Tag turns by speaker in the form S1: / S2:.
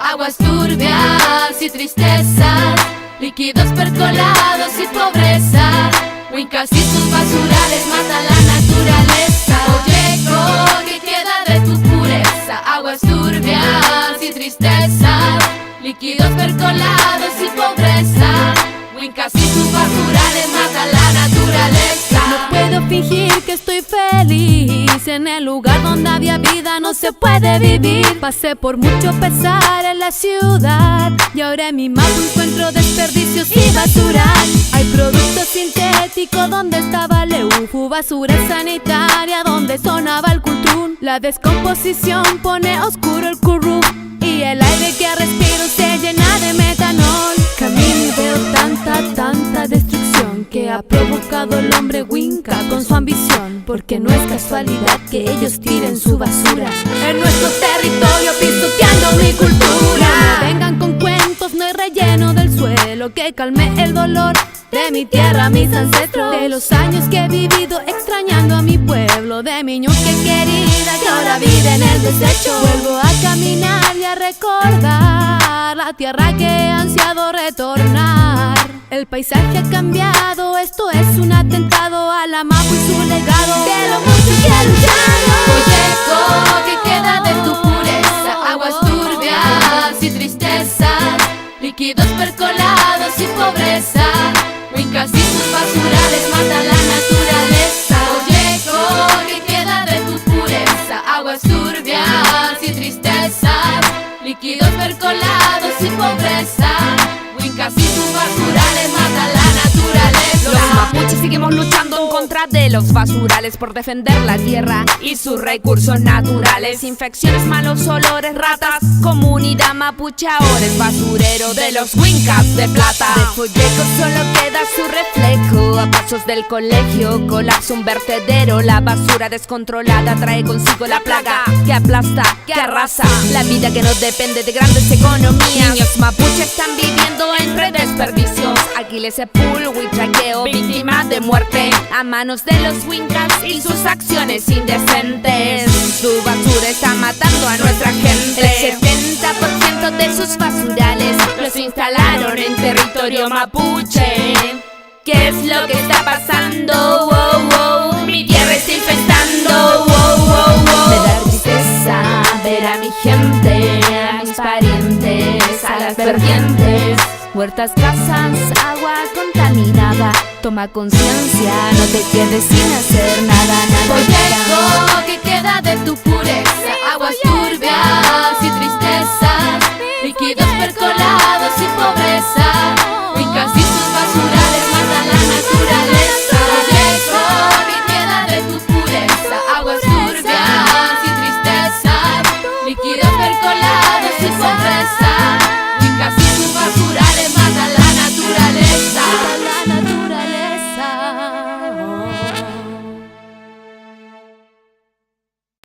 S1: aguas turbias y tristezas, líquidos percolados y pobreza. Wincas y sus basurales matan la naturaleza. Oye, ¿qué queda de tu pureza? Aguas turbias y tristezas, líquidos percolados y pobreza. Wincas y sus basurales matan la naturaleza.
S2: No puedo fingir que estoy feliz. En el lugar donde había vida no se puede vivir. Pasé por mucho pesar en la ciudad y ahora en mi mapa encuentro desperdicios y basura. Hay productos sintéticos donde estaba el EUFU, basura sanitaria donde sonaba el cultrún. La descomposición pone oscuro el curru y el aire que respiro se llena de metanol. Camino y veo tanta destrucción que ha provocado el hombre Winca con su ambición. Porque no es casualidad que ellos tiren su basura en nuestro territorio, pisoteando mi cultura. No vengan con cuentos, no hay relleno del suelo que calme el dolor de mi tierra, mis ancestros. De los años que he vivido extrañando a mi pueblo, de mi ñuque querida que ahora vive en el desecho. Vuelvo a caminar y a recordar la tierra que he ansiado retornar. El paisaje ha cambiado, esto es un atentado a la Mapu y su legado. De lo mucho que he luchado.
S1: Oye, ¿qué queda de tu pureza? Aguas turbias y tristezas, líquidos percolados y pobreza. Wincas y sus basurales matan la naturaleza. Oye, ¿qué queda de tu pureza? Aguas turbias y tristezas, líquidos percolados y pobreza. Wincas y sus basurales matan la naturaleza.
S3: Los mapuches seguimos luchando en contra de los basurales por defender la tierra y sus recursos naturales. Infecciones, malos olores, ratas. Comunidad mapuche ahora es basurero de los Wincas de plata. De Folleco solo queda su reflejo. A pasos del colegio colapsa un vertedero. La basura descontrolada trae consigo la plaga que aplasta, que arrasa la vida que no depende de grandes economías. Niños mapuches están viviendo entre desperdicios. Aquiles sepulcro y traqueo, víctimas de muerte a manos de los Wincas y sus acciones indecentes. Su basura está matando a nuestra gente. El 70% de sus basurales los instalaron en territorio mapuche. ¿Qué es lo que está pasando? Wow, wow. Mi tierra está infestando. Wow, wow, wow. Me da tristeza ver a mi gente, a mis parientes, a las vertientes. Huertas, casas, agua contaminada. Toma conciencia, no te quedes sin hacer nada, nada.
S1: Oye, ¿qué queda de tu pureza? Aguas turbias